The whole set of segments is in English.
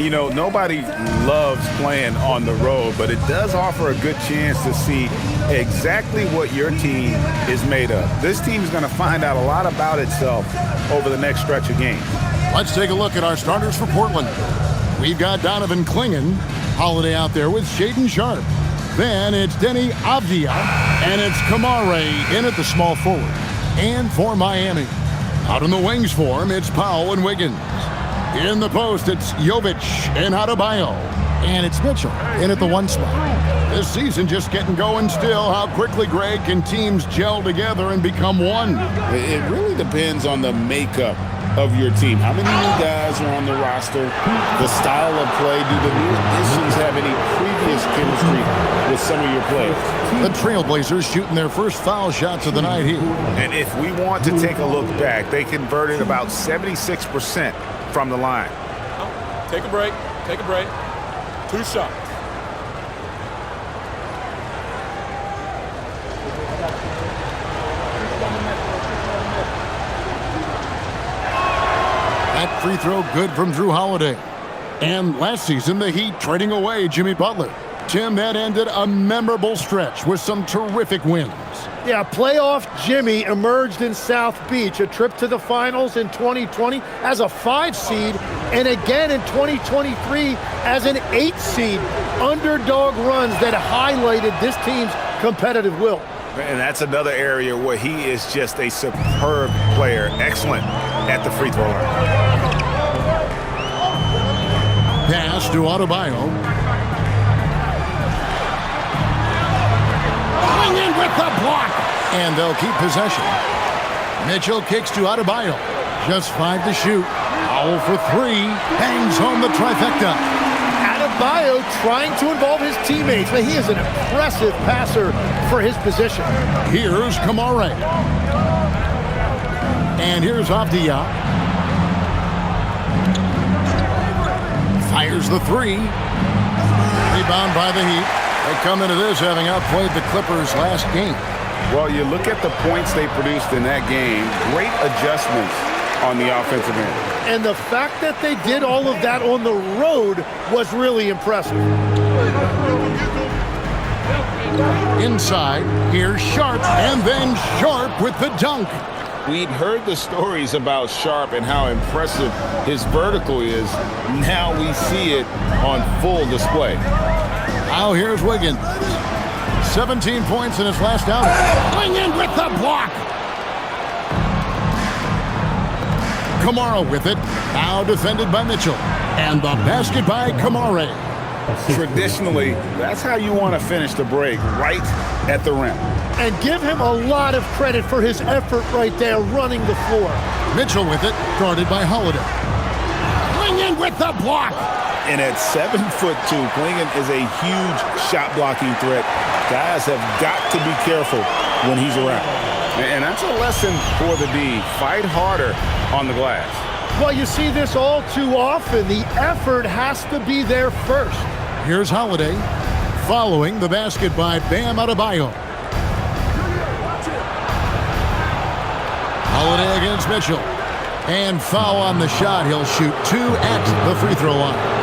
You know, nobody loves playing on the road, but it does offer a good chance to see exactly what your team is made of. This team is going to find out a lot about itself over the next stretch of games. Let's take a look at our starters for Portland. We've got Donovan Clingan, Holiday out there with Shaedon Sharpe. Then it's Denny Avdia, and it's Kamare in at the small forward. And for Miami, out in the wings for him, it's Powell and Wiggins. In the post, it's Jovic and Adebayo. And it's Mitchell in at the one spot. This season just getting going still. How quickly, Greg, can teams gel together and become one? It really depends on the makeup of your team. How many new guys are on the roster? The style of play. Do the new additions have any previous chemistry with some of your players? The Trailblazers shooting their first foul shots of the night here. And if we want to take a look back, they converted about 76% from the line. Take a break. Take a break. 2 shots. That free throw good from Drew Holiday. And last season, the Heat trading away Jimmy Butler. Tim, that ended a memorable stretch with some terrific wins. Yeah, playoff Jimmy emerged in South Beach, a trip to the finals in 2020 as a 5 seed, and again in 2023 as an 8 seed. Underdog runs that highlighted this team's competitive will. And that's another area where he is just a superb player. Excellent at the free throw line. Pass to Adebayo. Going in with the block. And they'll keep possession. Mitchell kicks to Adebayo. Just 5 to shoot. Powell for 3. Hangs home the trifecta. Adebayo trying to involve his teammates, but he is an impressive passer for his position. Here's Kamare. And here's Avdia. Fires the 3. Rebound by the Heat. They come into this having outplayed the Clippers last game. Well, you look at the points they produced in that game. Great adjustments on the offensive end. And the fact that they did all of that on the road was really impressive. Inside, here's Sharpe, and then Sharpe with the dunk. We'd heard the stories about Sharpe and how impressive his vertical is. Now we see it on full display. Now here's Wiggins. 17 points in his last outing. Going in with the block. Kamara with it. Now defended by Mitchell. And the basket by Kamara. Traditionally, that's how you want to finish the break, right at the rim. And give him a lot of credit for his effort right there running the floor. Mitchell with it, guarded by Holiday. Clingan with the block. And at 7'2", Clingan is a huge shot blocking threat. Guys have got to be careful when he's around. And that's a lesson for the D. Fight harder on the glass. Well, you see this all too often. The effort has to be there first. Here's Holiday, following the basket by Bam Adebayo. Holiday against Mitchell. And foul on the shot. He'll shoot 2 at the free throw line.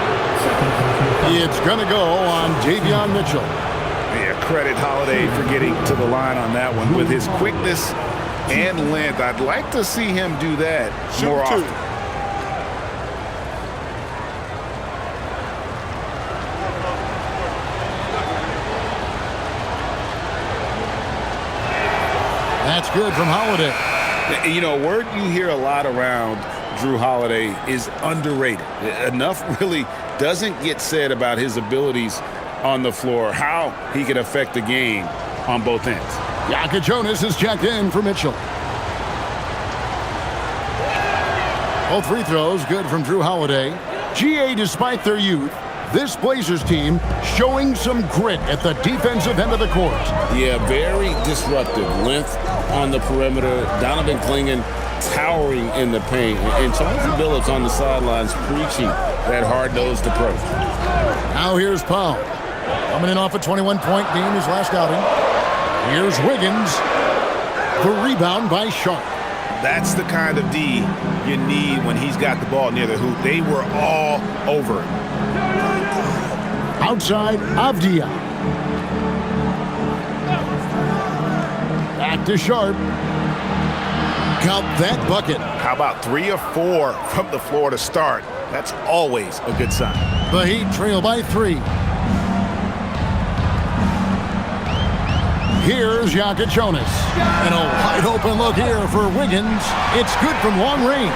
It's going to go on Davion Mitchell. Yeah, credit Holiday for getting to the line on that one. With his quickness and length, I'd like to see him do that more often. That's good from Holiday. You know, a word you hear a lot around Drew Holiday is underrated. Enough really doesn't get said about his abilities on the floor, how he can affect the game on both ends. Yaka Jonas is checked in for Mitchell. Both free throws good from Drew Holiday. GA, despite their youth, this Blazers team showing some grit at the defensive end of the court. Yeah, very disruptive. Length on the perimeter. Donovan Clingan towering in the paint. And Charles Billups on the sidelines preaching that hard-nosed approach. Now here's Powell. Coming in off a 21-point game his last outing. Here's Wiggins. The rebound by Sharpe. That's the kind of D you need when he's got the ball near the hoop. They were all over it. Outside, Avdia. Back to Sharp. Count that bucket. How about 3 or 4 from the floor to start? That's always a good sign. The Heat trail by 3. Here's Jonas. And a wide open look here for Wiggins. It's good from long range.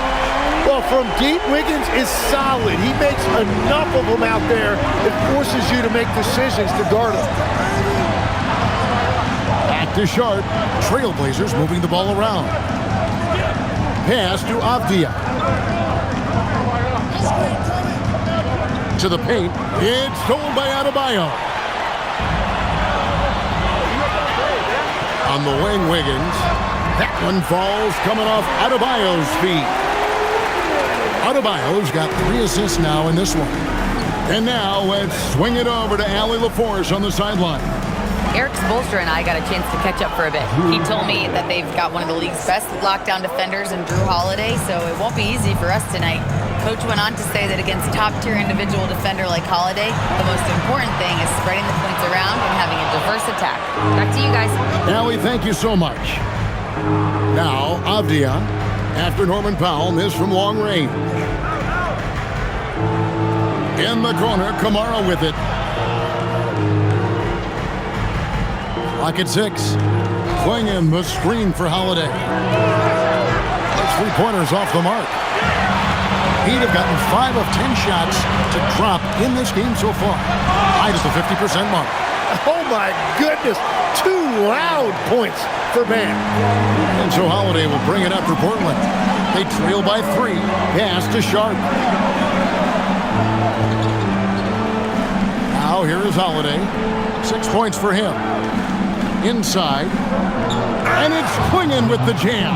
Well, from deep, Wiggins is solid. He makes enough of them out there. It forces you to make decisions to guard him. Back to Sharp. Trailblazers moving the ball around. Pass to Avdia. To the paint. It's stolen by Adebayo. On the wing, Wiggins. That one falls coming off Adebayo's feet. Adebayo's got 3 assists now in this one. And now let's swing it over to Allie LaForce on the sideline. Eric Spoelstra and I got a chance to catch up for a bit. He told me that they've got one of the league's best lockdown defenders in Drew Holiday, so it won't be easy for us tonight. Coach went on to say that against top-tier individual defender like Holiday, the most important thing is spreading the points around and having a diverse attack. Back to you guys. Allie, thank you so much. Now, Avdia, after Norman Powell missed from long range. In the corner, Kamara with it. Lock at 6. Clingan the screen for Holiday. Those 3-pointers off the mark. He'd have gotten 5 of 10 shots to drop in this game so far. Right at the 50% mark. Oh, my goodness. 2 loud points for Bam. And so Holiday will bring it up for Portland. They trail by 3. Pass to Sharp. Now here is Holiday. 6 points for him. Inside. And it's Clingan with the jam.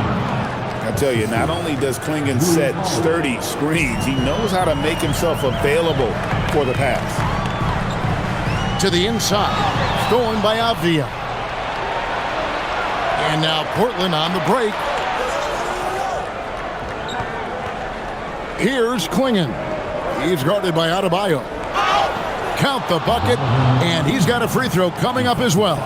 I tell you, not only does Clingan set sturdy screens, he knows how to make himself available for the pass. To the inside. Stolen by Avdia. And now Portland on the break. Here's Clingan. He's guarded by Adebayo. Count the bucket, and he's got a free throw coming up as well.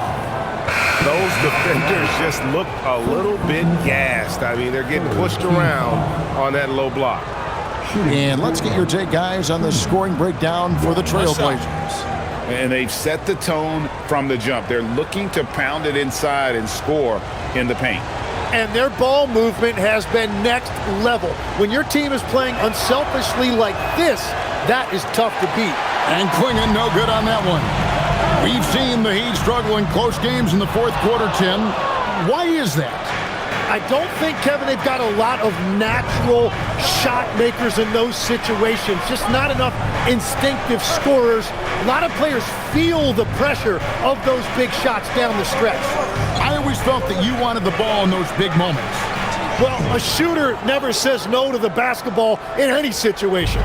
Those defenders just look a little bit gassed. I mean, they're getting pushed around on that low block. And let's get your take, guys, on the scoring breakdown for the Trailblazers. And they've set the tone from the jump. They're looking to pound it inside and score in the paint. And their ball movement has been next level. When your team is playing unselfishly like this, that is tough to beat. And Clingan no good on that one. We've seen the Heat struggle in close games in the fourth quarter, Tim. Why is that? I don't think, Kevin, they've got a lot of natural shot makers in those situations. Just not enough instinctive scorers. A lot of players feel the pressure of those big shots down the stretch. I always felt that you wanted the ball in those big moments. Well, a shooter never says no to the basketball in any situation.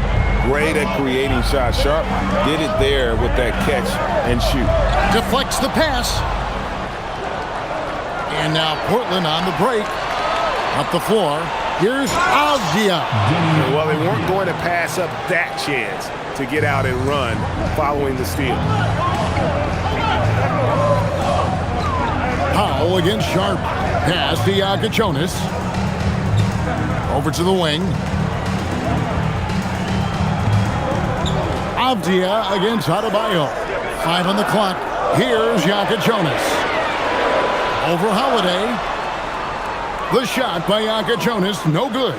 Great at creating shots. Sharp did it there with that catch and shoot. Deflects the pass. And now Portland on the break. Up the floor. Here's Avdia. Well, they weren't going to pass up that chance to get out and run following the steal. Powell against Sharp. Pass to Jonas. Over to the wing. Avdia against Adebayo. 5 on the clock. Here's Jonas. Over Holiday. The shot by Jonas, no good.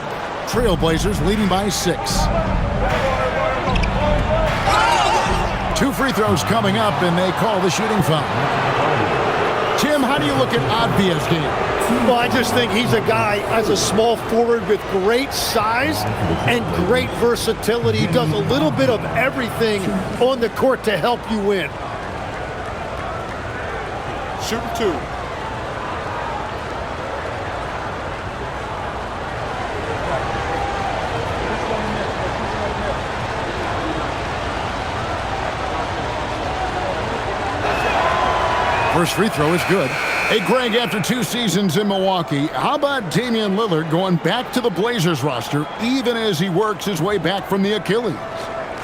Trailblazers leading by 6. 2 free throws coming up, and they call the shooting foul. Tim, how do you look at Avdia's game? Well, I just think he's a guy as a small forward with great size and great versatility. He does a little bit of everything on the court to help you win. Shooting 2. For First free throw is good. Hey, Greg, after 2 seasons in Milwaukee, how about Damian Lillard going back to the Blazers roster even as he works his way back from the Achilles?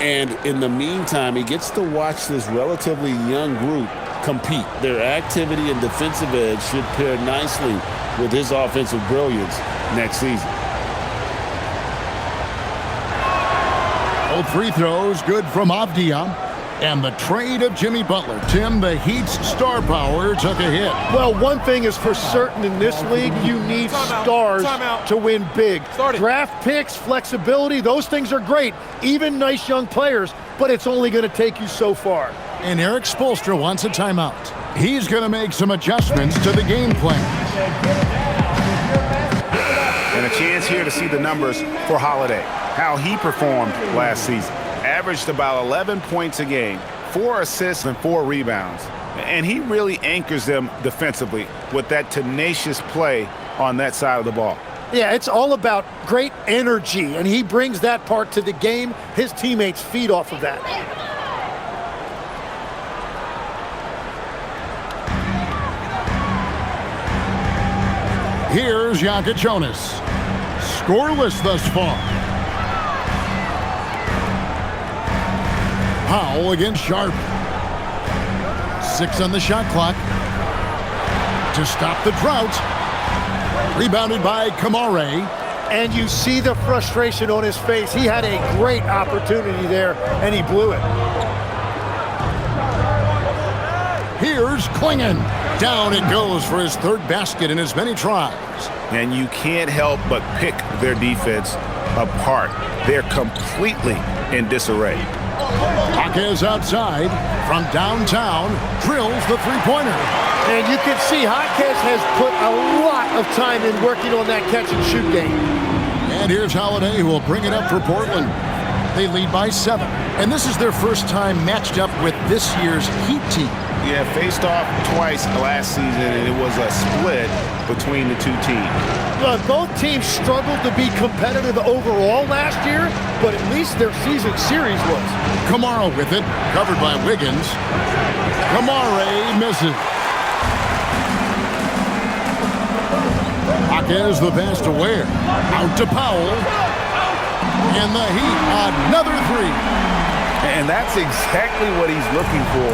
And in the meantime, he gets to watch this relatively young group compete. Their activity and defensive edge should pair nicely with his offensive brilliance next season. Both free throws good from Avdia. And the trade of Jimmy Butler. Tim, the Heat's star power took a hit. Well, one thing is for certain in this league, you need stars to win big. Draft picks, flexibility, those things are great. Even nice young players, but it's only going to take you so far. And Eric Spoelstra wants a timeout. He's going to make some adjustments to the game plan. And a chance here to see the numbers for Holiday, how he performed last season. Averaged about 11 points a game, 4 assists and 4 rebounds. And he really anchors them defensively with that tenacious play on that side of the ball. Yeah, it's all about great energy, and he brings that part to the game. His teammates feed off of that. Here's Jonas. Scoreless thus far. Powell against Sharp. 6 on the shot clock. To stop the drought. Rebounded by Kamare. And you see the frustration on his face. He had a great opportunity there, and he blew it. Here's Klingon. Down it goes for his 3rd basket in as many tries. And you can't help but pick their defense apart. They're completely in disarray. Jaquez outside from downtown drills the three-pointer. And you can see Jaquez has put a lot of time in working on that catch-and-shoot game. And here's Holiday, who will bring it up for Portland. They lead by 7. And this is their first time matched up with this year's Heat team. Yeah, faced off twice last season, and it was a split between the two teams. Look, both teams struggled to be competitive overall last year, but at least their season series was. Kamara with it, covered by Wiggins. Kamara misses. Jaquez the pass to Ware. Out to Powell. And the Heat, another 3. And that's exactly what he's looking for,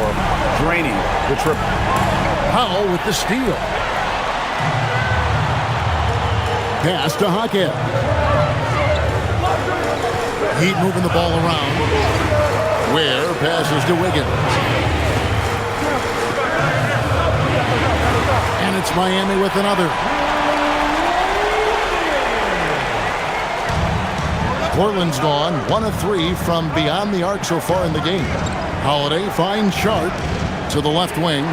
draining the triple. Powell with the steal. Pass to Jaquez. Heat moving the ball around. Ware passes to Wiggins. And it's Miami with another. Portland's gone 1 of 3 from beyond the arc so far in the game. Holiday finds Sharp to the left wing.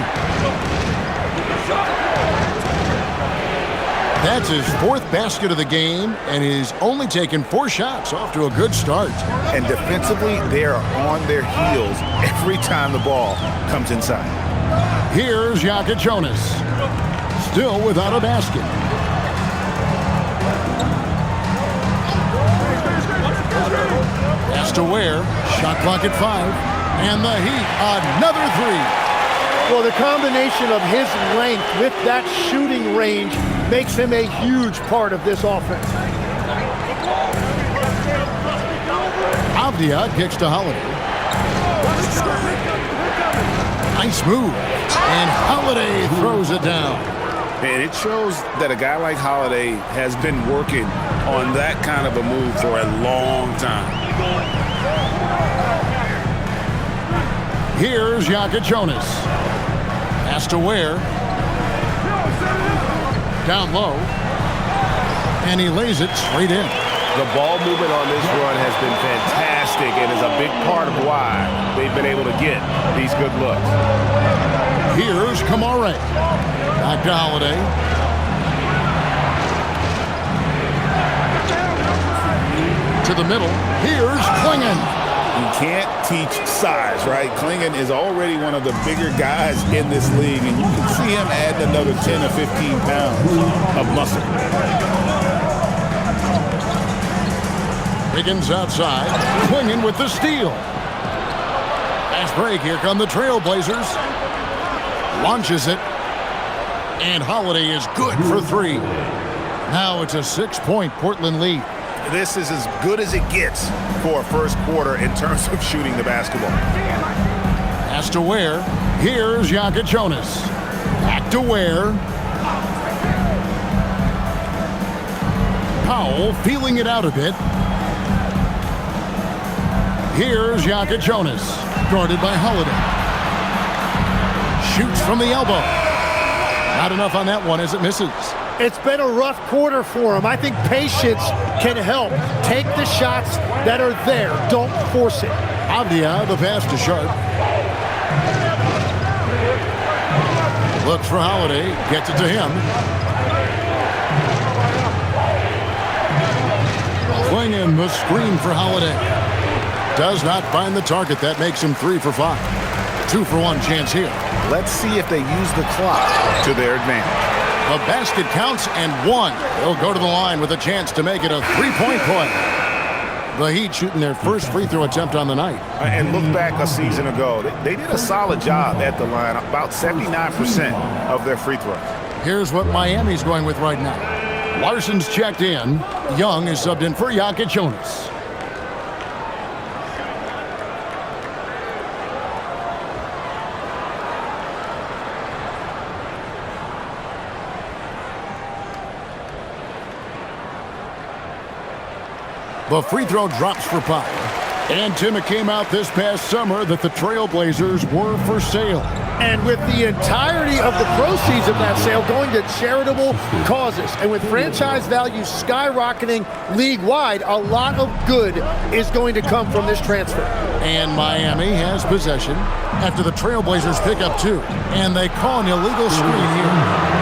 That's his 4th basket of the game, and he's only taken 4 shots. Off to a good start. And defensively, they are on their heels every time the ball comes inside. Here's Jonas. Still without a basket. Pass to Ware. Shot clock at 5. And the Heat, another 3. Well, the combination of his length with that shooting range makes him a huge part of this offense. Avdia kicks to Holiday. Nice move. And Holiday throws it down. And it shows that a guy like Holiday has been working on that kind of a move for a long time. Here's Jonas. Pass to Ware. Down low. And he lays it straight in. The ball movement on this run has been fantastic and is a big part of why they've been able to get these good looks. Here's Kamare. Back to Holiday. To the middle. Here's Klingon. You can't teach size, right? Klingon is already one of the bigger guys in this league, and you can see him adding another 10 or 15 pounds of muscle. Wiggins outside. Klingon with the steal. Fast break. Here come the Trailblazers. Launches it. And Holiday is good for 3. Now it's a 6-point Portland lead. This is as good as it gets for a first quarter in terms of shooting the basketball. Has to Ware. Here's Jonas. Back to Ware. Powell feeling it out a bit. Here's Jonas. Guarded by Holiday. Shoots from the elbow. Not enough on that one as it misses. It's been a rough quarter for him. I think patience can help. Take the shots that are there. Don't force it. Avdia, the pass to Sharp. Looks for Holiday. Gets it to him. Clingan, the screen for Holiday. Does not find the target. That makes him 3 for 5. 2 for 1 chance here. Let's see if they use the clock to their advantage. The basket counts and 1. They'll go to the line with a chance to make it a 3-point play. The Heat shooting their first free throw attempt on the night. And look back a season ago. They did a solid job at the line. About 79% of their free throws. Here's what Miami's going with right now. Larson's checked in. Young is subbed in for Jonas. The free throw drops for Powell. And Tim, it came out this past summer that the Trailblazers were for sale. And with the entirety of the proceeds of that sale going to charitable causes, and with franchise values skyrocketing league-wide, a lot of good is going to come from this transfer. And Miami has possession after the Trailblazers pick up 2. And they call an illegal screen here.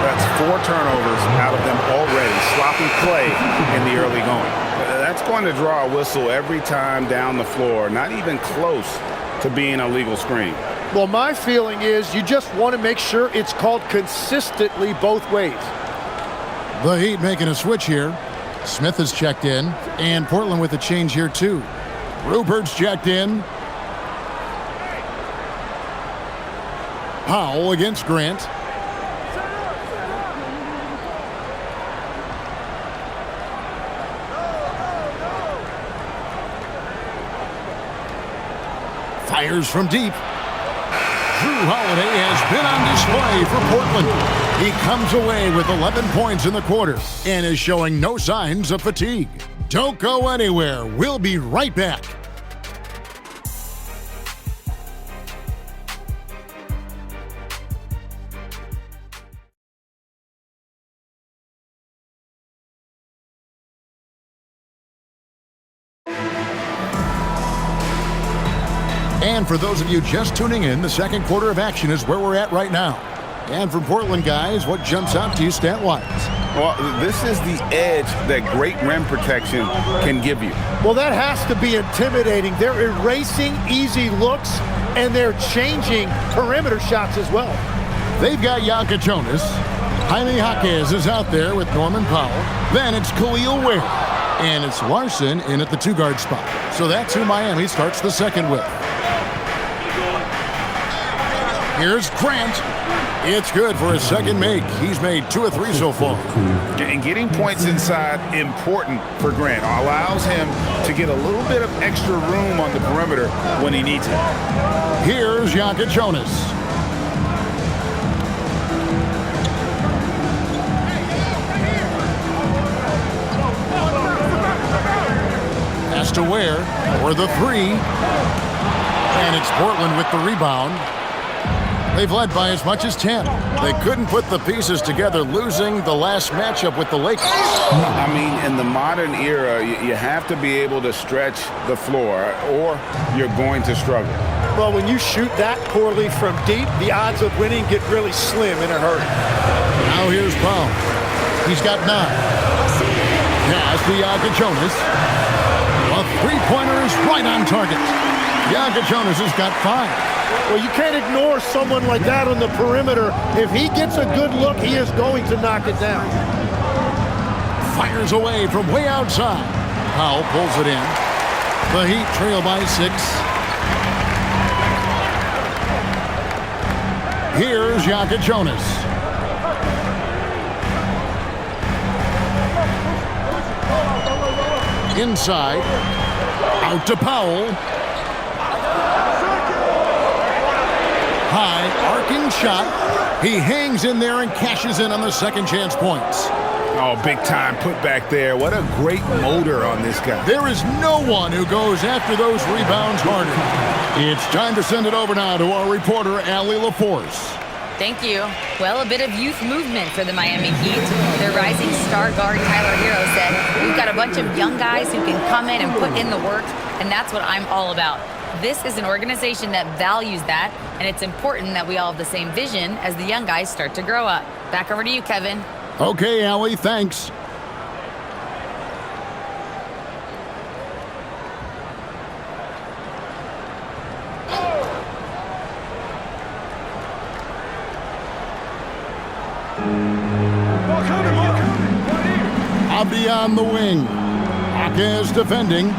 That's 4 turnovers out of them already. Sloppy play in the early going. That's going to draw a whistle every time down the floor. Not even close to being a legal screen. Well, my feeling is you just want to make sure it's called consistently both ways. The Heat making a switch here. Smith is checked in. And Portland with a change here, too. Rupert's checked in. Powell against Grant. Fires from deep. Drew Holiday has been on display for Portland. He comes away with 11 points in the quarter and is showing no signs of fatigue. Don't go anywhere. We'll be right back. And for those of you just tuning in, the second quarter of action is where we're at right now. And from Portland, guys, what jumps out to you stat-wise? Well, this is the edge that great rim protection can give you. Well, that has to be intimidating. They're erasing easy looks, and they're changing perimeter shots as well. They've got Jonas. Jaime Jaquez is out there with Norman Powell. Then it's Khalil Ware. And it's Larson in at the 2-guard spot. So that's who Miami starts the second with. Here's Grant. It's good for his second make. He's made 2 of 3 so far. And getting points inside important for Grant. Allows him to get a little bit of extra room on the perimeter when he needs it. Here's Jonas. Pass to Ware for the 3. And it's Portland with the rebound. They've led by as much as 10. They couldn't put the pieces together, losing the last matchup with the Lakers. I mean, in the modern era, you have to be able to stretch the floor, or you're going to struggle. Well, when you shoot that poorly from deep, the odds of winning get really slim in a hurry. Now here's Powell. He's got 9. Pass to Jonas. A 3-pointer is right on target. Jonas has got 5. Well, you can't ignore someone like that on the perimeter. If he gets a good look, he is going to knock it down. Fires away from way outside. Powell pulls it in. The Heat trail by 6. Here's Jonas. Inside. Out to Powell. High arcing shot. He hangs in there and cashes in on the second chance points. Oh, big time put back there. What a great motor on this guy. There is no one who goes after those rebounds harder. It's time to send it over now to our reporter, Allie LaForce. Thank you. Well, a bit of youth movement for the Miami Heat. Their rising star guard, Tyler Hero, said, "We've got a bunch of young guys who can come in and put in the work, and that's what I'm all about." This is an organization that values that, and it's important that we all have the same vision as the young guys start to grow up. Back over to you, Kevin. Okay, Allie, thanks. Abdi on the wing. Hawkins defending.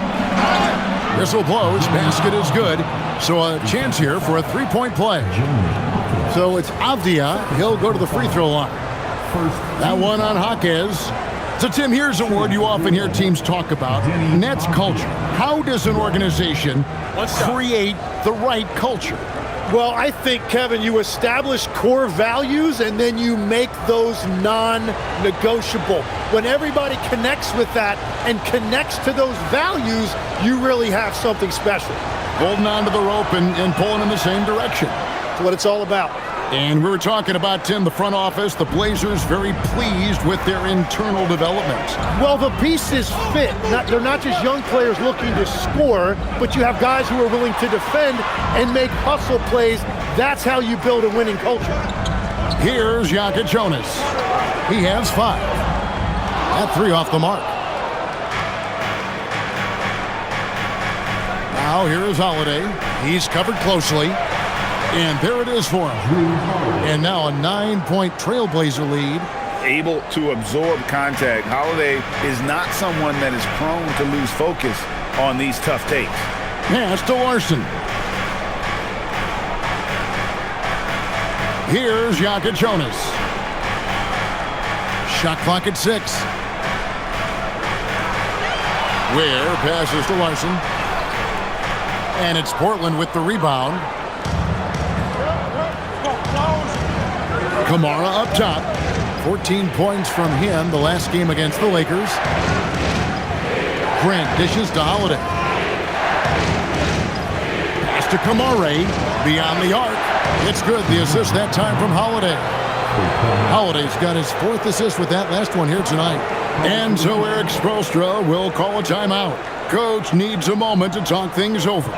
Whistle blows. Basket is good. So a chance here for a three-point play. So it's Avdia. He'll go to the free throw line. That one on Hawkins. So, Tim, here's a word you often hear teams talk about. Nets culture. How does an organization create the right culture? Well, I think, Kevin, you establish core values and then you make those non-negotiable. When everybody connects with that and connects to those values, you really have something special. Holding on to the rope and pulling in the same direction. That's what it's all about. And we were talking about, Tim, the front office, the Blazers very pleased with their internal development. Well, the pieces fit. They're not just young players looking to score, but you have guys who are willing to defend and make hustle plays. That's how you build a winning culture. Here's Jonas. He has 5. That 3 off the mark. Now here is Holiday. He's covered closely. And there it is for him. And now a 9-point Trailblazer lead. Able to absorb contact. Holiday is not someone that is prone to lose focus on these tough takes. Pass to Larson. Here's Jonas. Shot clock at 6. Ware passes to Larson. And it's Portland with the rebound. Kamara up top. 14 points from him the last game against the Lakers. Grant dishes to Holiday. Pass to Kamara. Beyond the arc. It's good. The assist that time from Holiday. Holiday's got his 4th assist with that last one here tonight. And so Eric Spoelstra will call a timeout. Coach needs a moment to talk things over. Okay,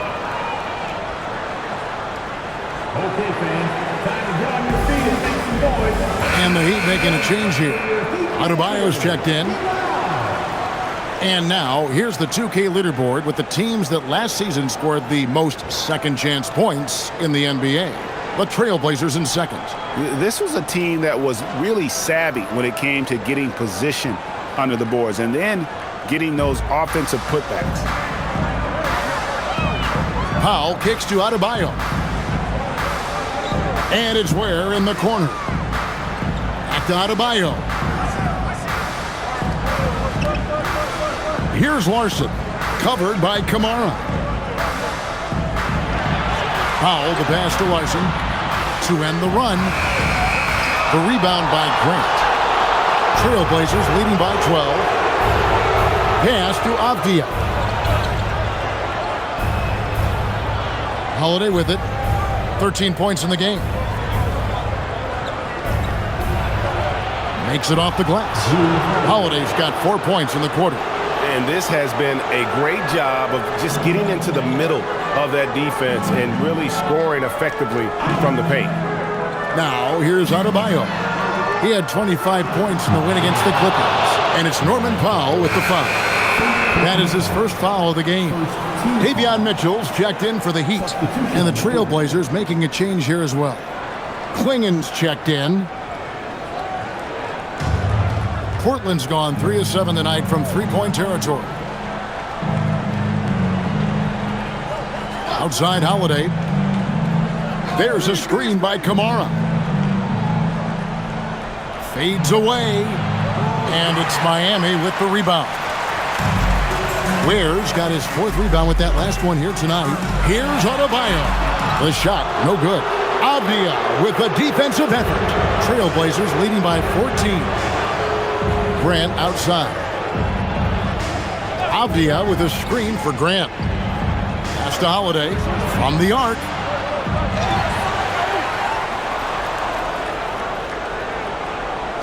fans. Time to get on your feet and make some noise. And the Heat making a change here. Adebayo's checked in. And now, here's the 2K leaderboard with the teams that last season scored the most second-chance points in the NBA. The Trailblazers in second. This was a team that was really savvy when it came to getting position under the boards and then getting those offensive putbacks. Powell kicks to Adebayo. And it's Ware in the corner. Back to Adebayo. Here's Larson. Covered by Kamara. Powell, the pass to Larson. To end the run. The rebound by Grant. Trailblazers leading by 12. Pass to Avdia. Holiday with it. 13 points in the game. Makes it off the glass. Holiday's got 4 points in the quarter. And this has been a great job of just getting into the middle of that defense and really scoring effectively from the paint. Now, here's Adebayo. He had 25 points in the win against the Clippers. And it's Norman Powell with the foul. That is his first foul of the game. Davion Mitchell's checked in for the Heat. And the Trailblazers making a change here as well. Klingen's checked in. Portland's gone 3 of 7 tonight from three-point territory. Outside Holiday. There's a screen by Kamara. Fades away. And it's Miami with the rebound. Ware's got his 4th rebound with that last one here tonight. Here's Adebayo. The shot, no good. Avdia with a defensive effort. Trailblazers leading by 14. Grant outside. Avdia with a screen for Grant. Pass to Holiday from the arc.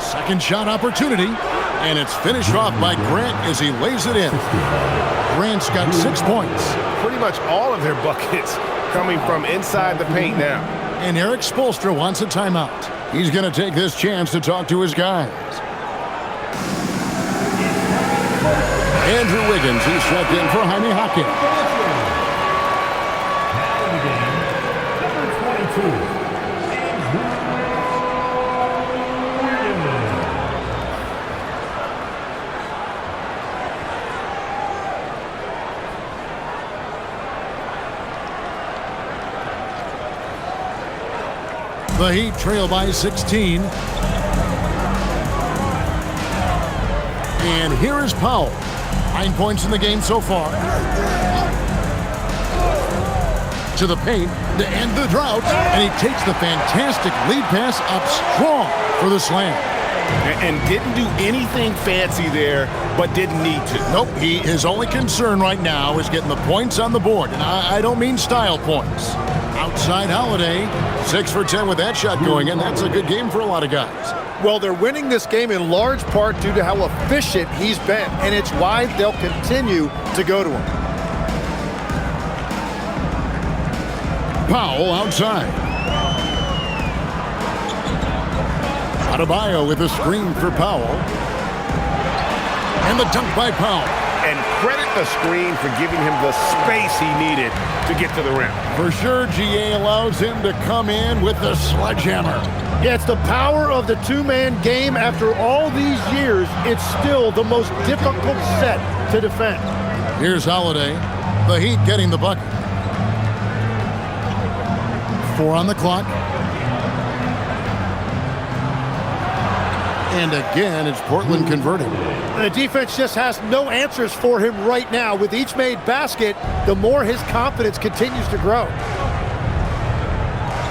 Second shot opportunity, and it's finished off by Grant as he lays it in. Grant's got 6 points. Pretty much all of their buckets coming from inside the paint now. And Eric Spoelstra wants a timeout. He's going to take this chance to talk to his guys. Andrew Wiggins, he's checked in for Jaime Hawkins. Number 22. The Heat trail by 16. And here is Powell. 9 points in the game so far. To the paint to end the drought. And he takes the fantastic lead pass up strong for the slam. And didn't do anything fancy there, but didn't need to. Nope, his only concern right now is getting the points on the board. And I don't mean style points. Outside Holiday, 6 for 10 with that shot going in. That's a good game for a lot of guys. Well, they're winning this game in large part due to how efficient he's been, and it's why they'll continue to go to him. Powell outside. Adebayo with a screen for Powell. And the dunk by Powell. And credit the screen for giving him the space he needed to get to the rim. For sure, GA allows him to come in with the sledgehammer. Yeah, it's the power of the two-man game. After all these years, it's still the most difficult set to defend. Here's Holiday. The Heat getting the bucket. 4 on the clock. And again, it's Portland converting. The defense just has no answers for him right now. With each made basket, the more his confidence continues to grow.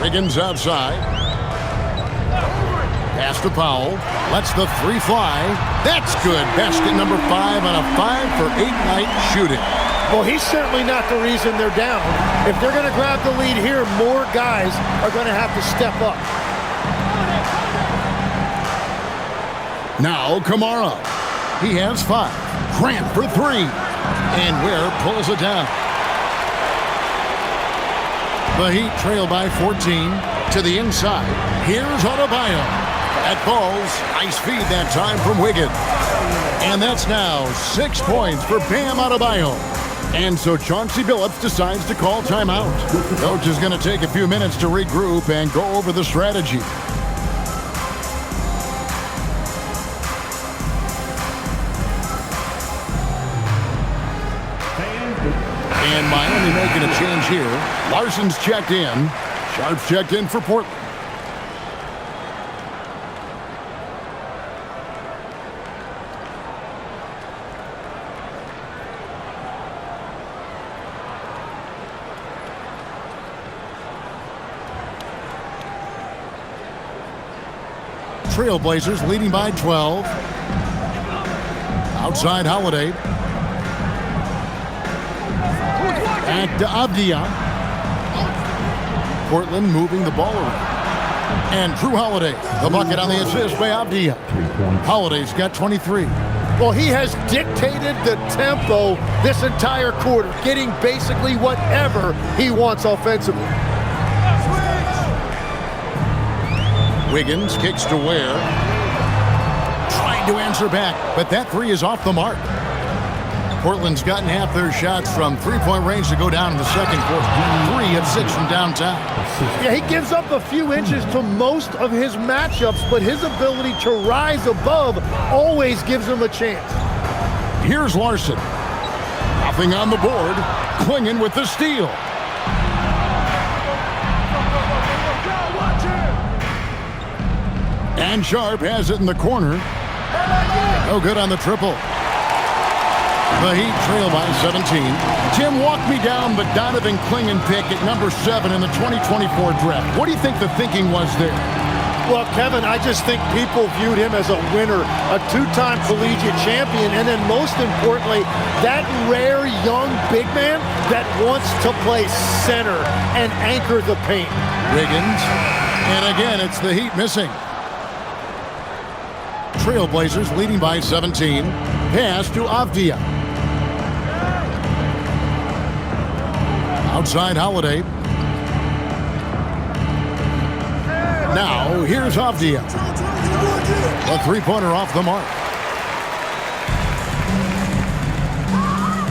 Wiggins outside. Pass to Powell. Lets the 3 fly. That's good. Basket number 5 on a 5-for-8 night shooting. Well, he's certainly not the reason they're down. If they're going to grab the lead here, more guys are going to have to step up. Now Kamara. He has 5. Grant for 3. And Ware pulls it down. The Heat trail by 14 to the inside. Here's Adebayo. That falls. Nice feed that time from Wiggins. And that's now 6 points for Bam Adebayo. And so Chauncey Billups decides to call timeout. Coach is going to take a few minutes to regroup and go over the strategy. And Miami making a change here. Larson's checked in. Sharp's checked in for Portland. Trailblazers leading by 12. Outside Holiday. Back to Avdia. Portland moving the ball around. And Drew Holiday, the bucket on the assist by Avdia. Holiday's got 23. Well, he has dictated the tempo this entire quarter, getting basically whatever he wants offensively. Wiggins kicks to Ware. Trying to answer back, but that 3 is off the mark. Portland's gotten half their shots from three-point range to go down in the second quarter. 3 of 6 from downtown. Yeah, he gives up a few inches to most of his matchups, but his ability to rise above always gives him a chance. Here's Larson. Nothing on the board. Clingan with the steal. And Sharp has it in the corner. No good on the triple. The Heat trail by 17. Tim, walk me down the Donovan Clingan pick at number 7 in the 2024 draft. What do you think the thinking was there? Well, Kevin, I just think people viewed him as a winner, a two-time collegiate champion, and then most importantly, that rare young big man that wants to play center and anchor the paint. Wiggins. And again, it's the Heat missing. Trailblazers leading by 17. Pass to Avdia. Outside Holiday. Now, here's Avdia. A three-pointer off the mark.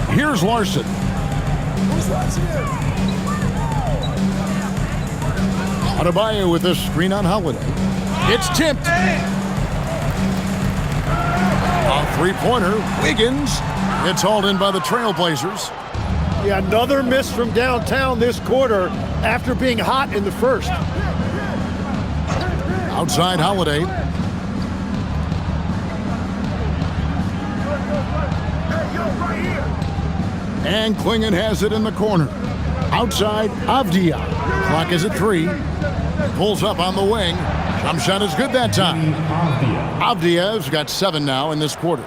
Here's Larson. Adebayo with a screen on Holiday. It's tipped. A three-pointer. Wiggins. It's hauled in by the Trailblazers. Yeah, another miss from downtown this quarter after being hot in the first. Outside Holiday. And Clingan has it in the corner. Outside Avdia. Clock is at 3. Pulls up on the wing. Jump shot is good that time. Avdia's got 7 now in this quarter.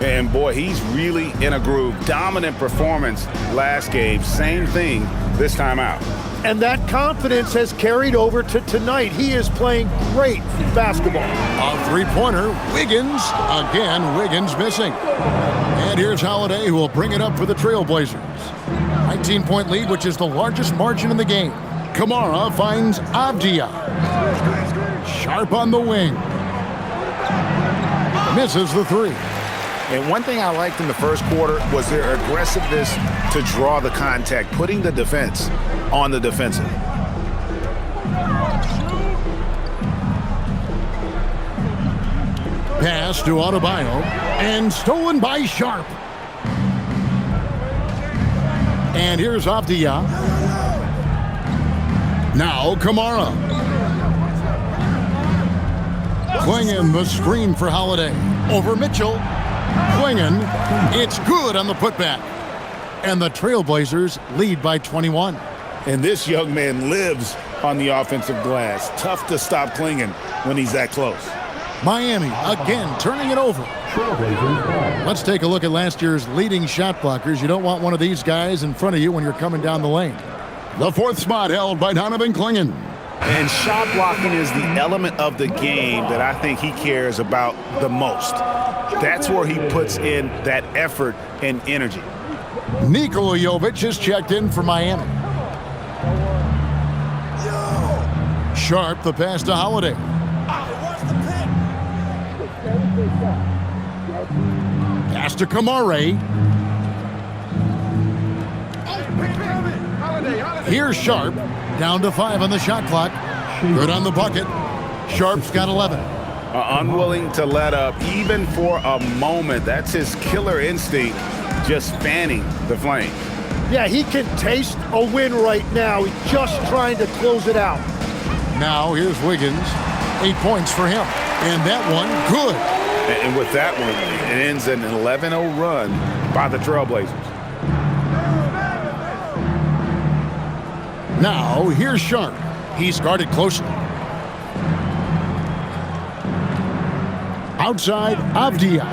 And boy, he's really in a groove. Dominant performance last game. Same thing this time out. And that confidence has carried over to tonight. He is playing great basketball. A three-pointer. Wiggins. Again, Wiggins missing. And here's Holiday, who will bring it up for the Trailblazers. 19-point lead, which is the largest margin in the game. Kamara finds Avdia. Sharp on the wing. Misses the three. And one thing I liked in the first quarter was their aggressiveness to draw the contact, putting the defense on the defensive. Pass to Adebayo, and stolen by Sharp. And here's Avdia. Now Kamara. Clingan the screen for Holiday. Over Mitchell. Clingan. It's good on the putback. And the Trailblazers lead by 21. And this young man lives on the offensive glass. Tough to stop Clingan when he's that close. Miami again turning it over. Let's take a look at last year's leading shot blockers. You don't want one of these guys in front of you when you're coming down the lane. The 4th spot held by Donovan Clingan. And shot blocking is the element of the game that I think he cares about the most. That's where he puts in that effort and energy. Nikola Jovic has checked in for Miami. Sharp the pass to Holiday. Pass to Kamara. Here's Sharp. Down to 5 on the shot clock. Good on the bucket. Sharp's got 11. Unwilling to let up even for a moment. That's his killer instinct, just fanning the flame. Yeah, he can taste a win right now. He's just trying to close it out. Now here's Wiggins. 8 points for him. And that one, good. And with that one, it ends an 11-0 run by the Trailblazers. Now here's Sharp. He's guarded closely. Outside, Avdia.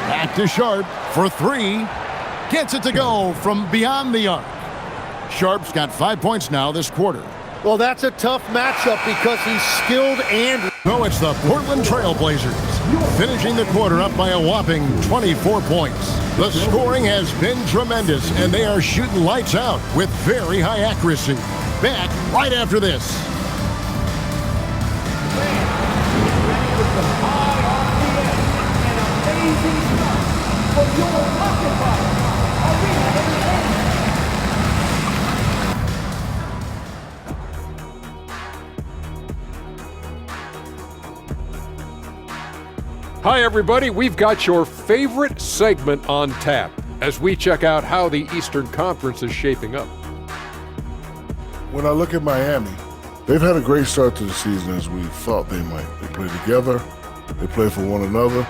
Back to Sharp for 3. Gets it to go from beyond the arc. Sharp's got 5 points now this quarter. Well, that's a tough matchup because he's skilled and... No, it's the Portland Trailblazers, finishing the quarter up by a whopping 24 points. The scoring has been tremendous, and they are shooting lights out with very high accuracy. Back right after this. Hi, everybody. We've got your favorite segment on tap as we check out how the Eastern Conference is shaping up. When I look at Miami, they've had a great start to the season as we thought they might. They play together, they play for one another,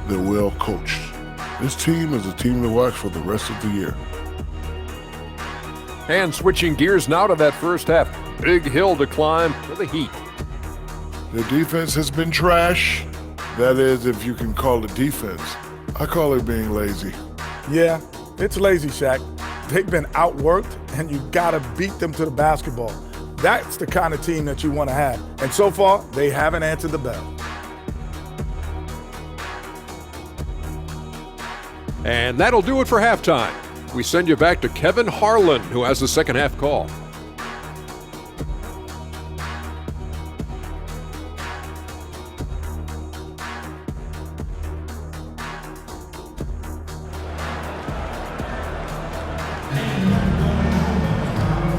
they're well coached. This team is a team to watch for the rest of the year. And switching gears now to that first half. Big hill to climb for the Heat. Their defense has been trash. That is, if you can call it defense. I call it being lazy. Yeah, it's lazy, Shaq. They've been outworked, and you gotta beat them to the basketball. That's the kind of team that you want to have. And so far, they haven't answered the bell. And that'll do it for halftime. We send you back to Kevin Harlan, who has the second half call.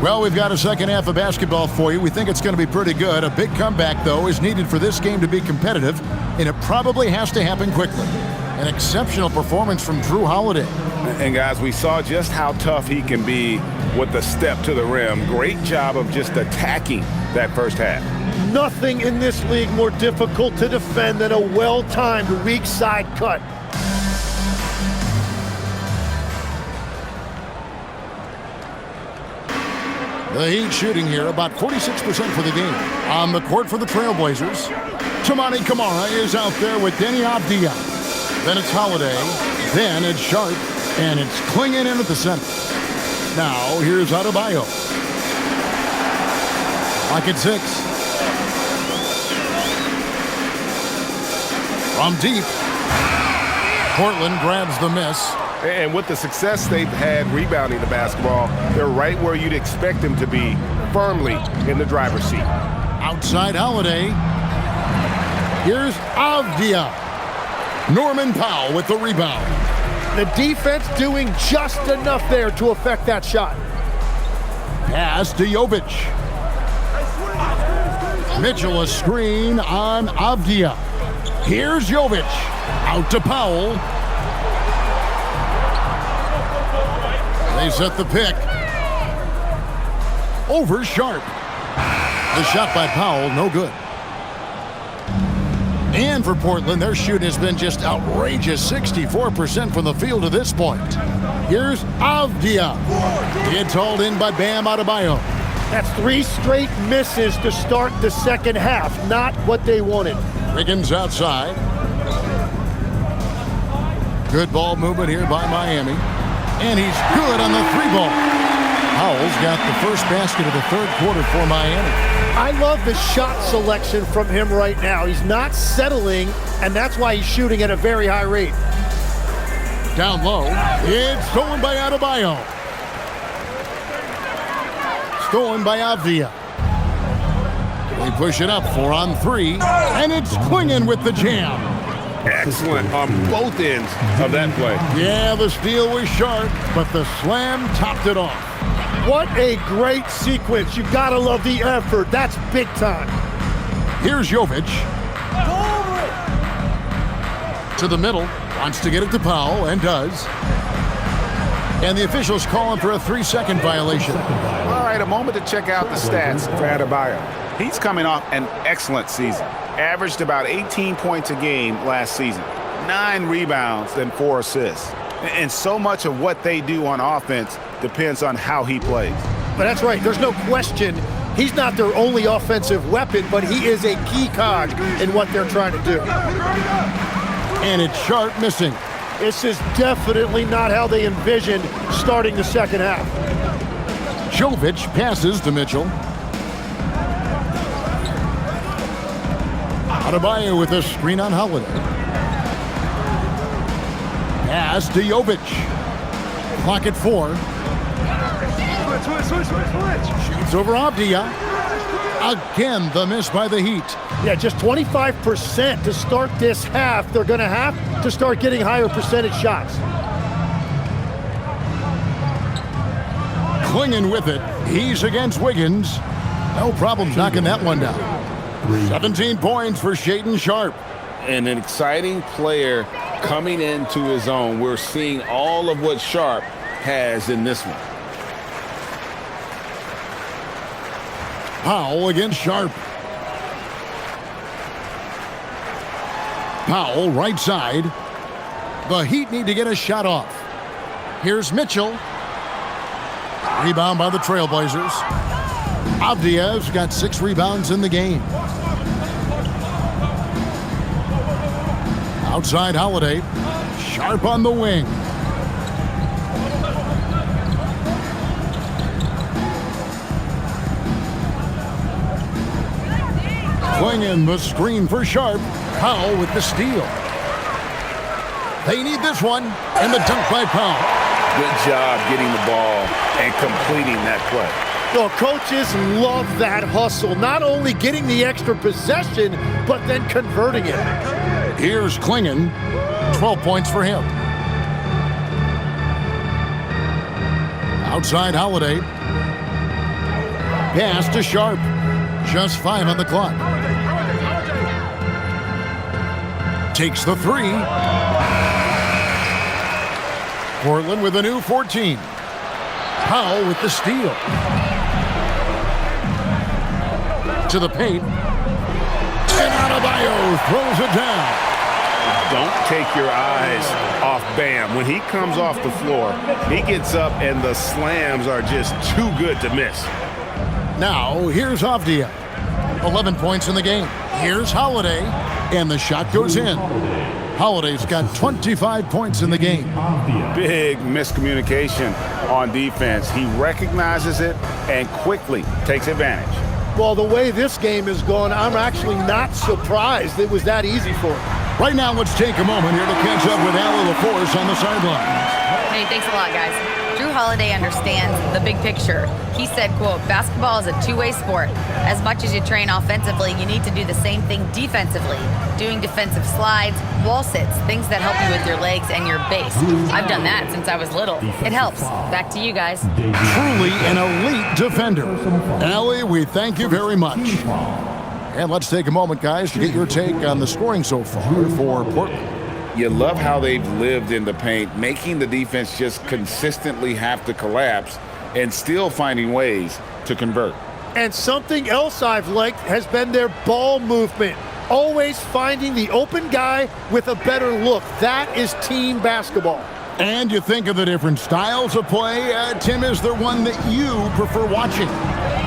Well, we've got a second half of basketball for you. We think it's going to be pretty good. A big comeback, though, is needed for this game to be competitive, and it probably has to happen quickly. An exceptional performance from Drew Holiday. And, guys, we saw just how tough he can be with the step to the rim. Great job of just attacking that first half. Nothing in this league more difficult to defend than a well-timed weak side cut. The Heat shooting here about 46% for the game. On the court for the Trailblazers, Toumani Camara is out there with Deni Avdija. Then it's Holiday, then it's Sharp, and it's Clingan in at the center. Now, here's Adebayo. Lock at 6. From deep, Portland grabs the miss. And with the success they've had rebounding the basketball, they're right where you'd expect them to be, firmly in the driver's seat. Outside Holiday. Here's Avdija. Norman Powell with the rebound. The defense doing just enough there to affect that shot. Pass to Jovic. Mitchell a screen on Avdija. Here's Jovic. Out to Powell. They set the pick. Over Sharp. The shot by Powell, no good. And for Portland, their shooting has been just outrageous. 64% from the field to this point. Here's Avdija. It's hauled in by Bam Adebayo. That's 3 straight misses to start the second half. Not what they wanted. Wiggins outside. Good ball movement here by Miami. And he's good on the 3-ball. Powell's got the first basket of the third quarter for Miami. I love the shot selection from him right now. He's not settling, and that's why he's shooting at a very high rate. Down low. It's stolen by Adebayo. Stolen by Avdija. They push it up 4 on 3, and it's Clingan with the jam. Excellent on both ends of that play. Yeah, the steal was sharp, but the slam topped it off. What a great sequence. You gotta love the effort. That's big time. Here's Jovic. To the middle. Wants to get it to Powell, and does. And the officials calling for a 3-second violation. All right, a moment to check out the stats for Adebayo. He's coming off an excellent season. Averaged about 18 points a game last season. 9 rebounds and 4 assists. And so much of what they do on offense depends on how he plays. But that's right. There's no question he's not their only offensive weapon, but he is a key cog in what they're trying to do. And it's Sharp missing. This is definitely not how they envisioned starting the second half. Jovic passes to Mitchell. Adebayo with a screen on Holiday. Pass to Jovic. Clock at 4. Shoots over Avdija. Again, the miss by the Heat. Yeah, just 25% to start this half. They're going to have to start getting higher percentage shots. Clingan with it. He's against Wiggins. No problem knocking that one down. 17 points for Shaedon Sharp. And an exciting player coming into his own. We're seeing all of what Sharp has in this one. Powell against Sharp. Powell, right side. The Heat need to get a shot off. Here's Mitchell. Rebound by the Trailblazers. Avdia's got 6 rebounds in the game. Outside Holiday. Sharp on the wing. Clingan the screen for Sharp. Powell with the steal. They need this one. And the dunk by Powell. Good job getting the ball and completing that play. Well, coaches love that hustle. Not only getting the extra possession, but then converting it. Here's Clingan. 12 points for him. Outside Holiday. Pass to Sharp. Just 5 on the clock. Takes the 3. Portland with a new 14. Powell with the steal. To the paint. And Adebayo throws it down. Don't take your eyes off Bam. When he comes off the floor, he gets up and the slams are just too good to miss. Now, here's Avdia. 11 points in the game. Here's Holiday. And the shot goes in. Holiday's got 25 points in the game. Big miscommunication on defense. He recognizes it and quickly takes advantage. Well, the way this game is going, I'm actually not surprised it was that easy for him. Right now, let's take a moment here to catch up with Allie LaForce on the sideline. Hey, thanks a lot, guys. Drew Holiday understands the big picture. He said, quote, basketball is a two-way sport. As much as you train offensively, you need to do the same thing defensively. Doing defensive slides, wall sits, things that help you with your legs and your base. I've done that since I was little. It helps. Back to you guys. Truly an elite defender. Allie, we thank you very much. And let's take a moment, guys, to get your take on the scoring so far for Portland. You love how they've lived in the paint, making the defense just consistently have to collapse and still finding ways to convert. And something else I've liked has been their ball movement. Always finding the open guy with a better look. That is team basketball. And you think of the different styles of play. Tim, is there one that you prefer watching?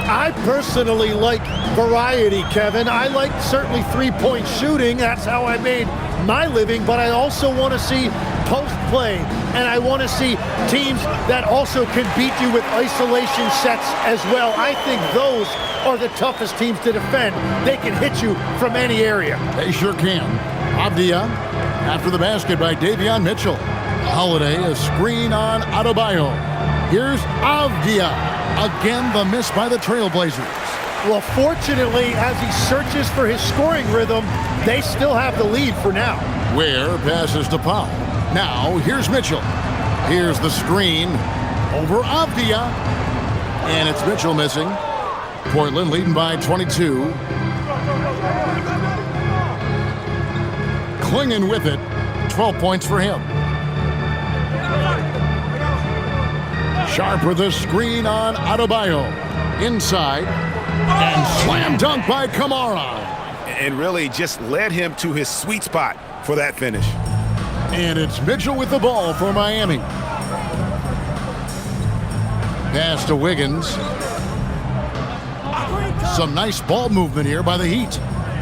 I personally like variety, Kevin. I like certainly three-point shooting. That's how I made my living. But I also want to see post play. And I want to see teams that also can beat you with isolation sets as well. I think those are the toughest teams to defend. They can hit you from any area. They sure can. Avdia after the basket by Davion Mitchell. Holiday, a screen on Adebayo. Here's Avdia. Again, the miss by the Trailblazers. Well, fortunately, as he searches for his scoring rhythm, they still have the lead for now. Ware passes to Powell. Now, here's Mitchell. Here's the screen over Avdia. And it's Mitchell missing. Portland leading by 22. Clingan with it. 12 points for him. Sharp with a screen on Adebayo. Inside. And slam dunk by Kamara. And really just led him to his sweet spot for that finish. And it's Mitchell with the ball for Miami. Pass to Wiggins. Some nice ball movement here by the Heat.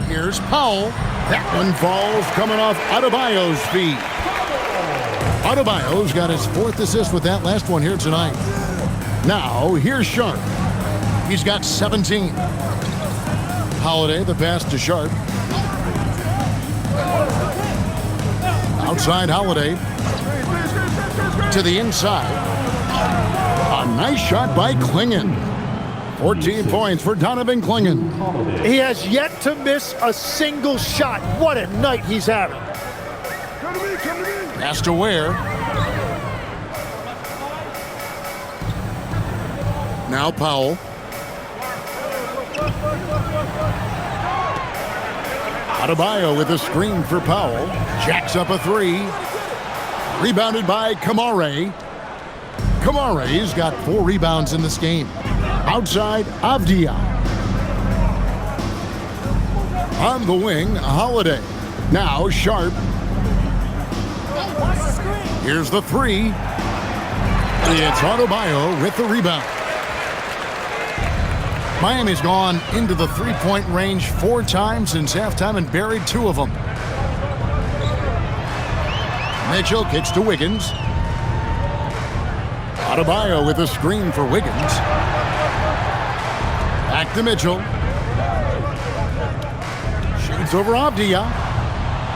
Here's Powell. That one falls coming off Adebayo's feet. Adebayo's got his 4th assist with that last one here tonight. Now, here's Sharp. He's got 17. Holiday, the pass to Sharp. Outside Holiday. To the inside. A nice shot by Clingan. 14 points for Donovan Clingan. He has yet to miss a single shot. What a night he's having. Pass to Ware. Now Powell. Adebayo with a screen for Powell. Jacks up a 3. Rebounded by Kamara. Kamara's got 4 rebounds in this game. Outside Avdia. On the wing, Holiday. Now Sharp. Here's the three. It's Adebayo with the rebound. Miami's gone into the three-point range 4 times since halftime and buried 2 of them. Mitchell kicks to Wiggins. Adebayo with a screen for Wiggins. Back to Mitchell. Shoots over Avdia.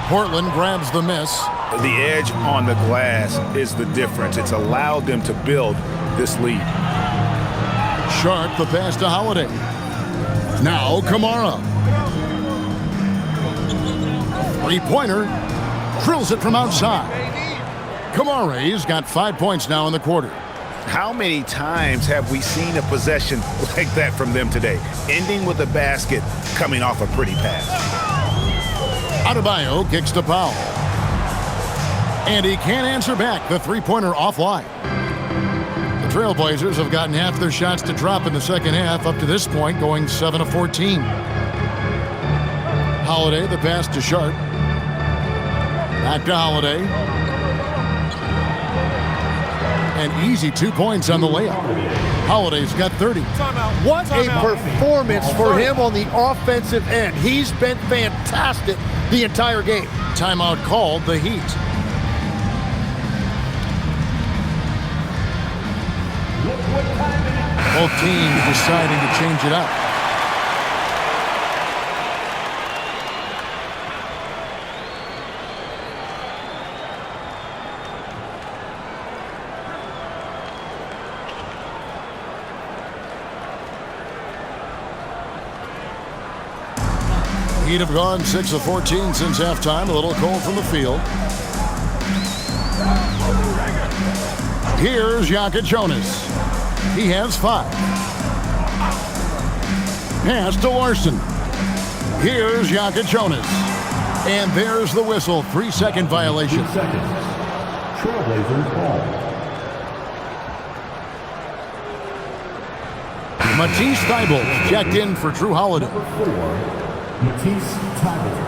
Portland grabs the miss. The edge on the glass is the difference. It's allowed them to build this lead. Sharp the pass to Holiday. Now Kamara. Three-pointer. Drills it from outside. Kamara's got 5 points now in the quarter. How many times have we seen a possession like that from them today? Ending with a basket, coming off a pretty pass. Adebayo kicks to Powell. And he can't answer back. The three-pointer offline. The Trailblazers have gotten half their shots to drop in the second half up to this point, going 7 of 14. Holiday, the pass to Sharp. Back to Holiday. An easy 2 points on the layup. Holiday's got 30. What a performance for him on the offensive end. He's been fantastic the entire game. Timeout called, the Heat. Both teams deciding to change it up. Heat have gone 6 of 14 since halftime. A little cold from the field. Here's Jonas. He has 5. Pass to Larson. Here's Jonas. And there's the whistle. 3-second violation. 2 seconds. Trailblazers ball. Matisse Thybulle checked in for Drew Holiday. Number 4, Matisse Thybulle.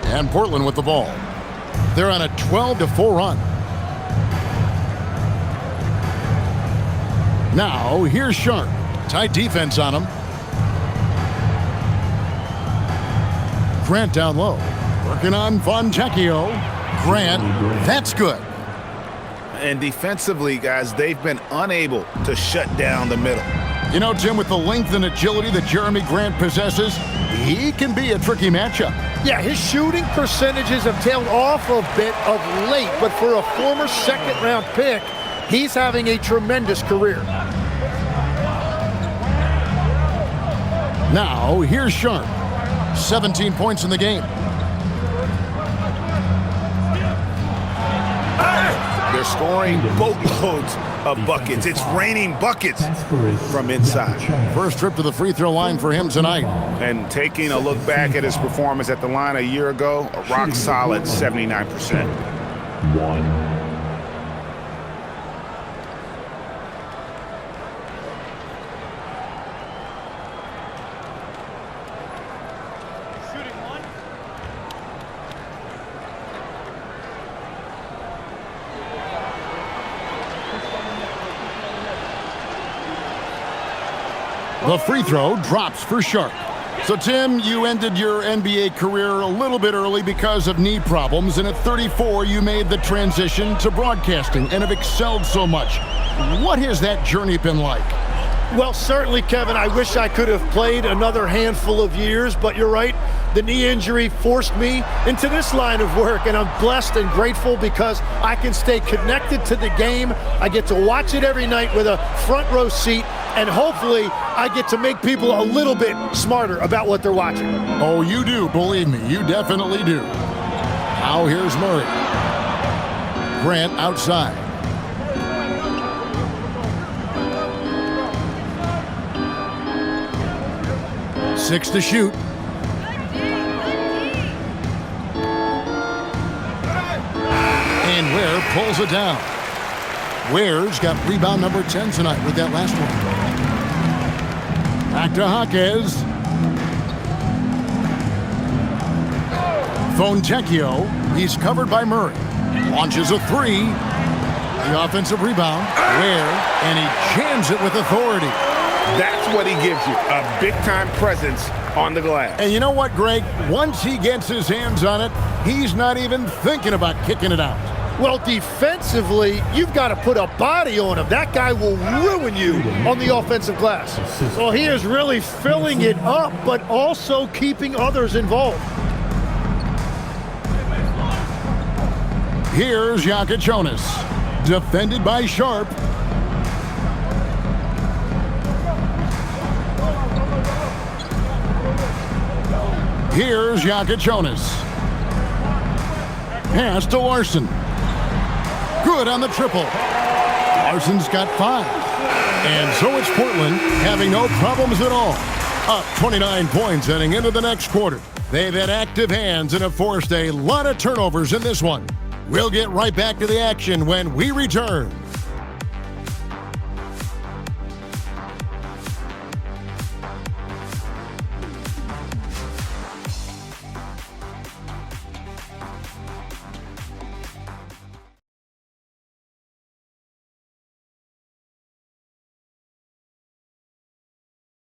And Portland with the ball. They're on a 12-4 run. Now, here's Sharp. Tight defense on him. Grant down low. Working on Fontecchio. Grant, that's good. And defensively, guys, they've been unable to shut down the middle. You know, Tim, with the length and agility that Jeremy Grant possesses, he can be a tricky matchup. Yeah, his shooting percentages have tailed off a bit of late, but for a former second-round pick, he's having a tremendous career. Now, here's Sharp. 17 points in the game. They're scoring boatloads of buckets. It's raining buckets from inside. First trip to the free throw line for him tonight. And taking a look back at his performance at the line a year ago, a rock solid 79%. 1. The free throw drops for Sharp. So, Tim, you ended your NBA career a little bit early because of knee problems, and at 34, you made the transition to broadcasting and have excelled so much. What has that journey been like? Well, certainly, Kevin, I wish I could have played another handful of years, but you're right. The knee injury forced me into this line of work, and I'm blessed and grateful because I can stay connected to the game. I get to watch it every night with a front row seat, and hopefully I get to make people a little bit smarter about what they're watching. Oh, you do, believe me, you definitely do. Now here's Murray. Grant outside. Six to shoot. And Ware pulls it down. Ware's got rebound number 10 tonight with that last one. Back to Jaquez. Fontecchio, he's covered by Murray. Launches a three. The offensive rebound. Ware, and he jams it with authority. That's what he gives you, a big-time presence on the glass. And you know what, Greg? Once he gets his hands on it, he's not even thinking about kicking it out. Well, defensively, you've got to put a body on him. That guy will ruin you on the offensive glass. Well, he is really filling it up, but also keeping others involved. Here's Jonas, defended by Sharp. Here's Jonas. Pass to Larson. Good on the triple. Larson's got 5. And so it's Portland having no problems at all. Up 29 points heading into the next quarter. They've had active hands and have forced a lot of turnovers in this one. We'll get right back to the action when we return.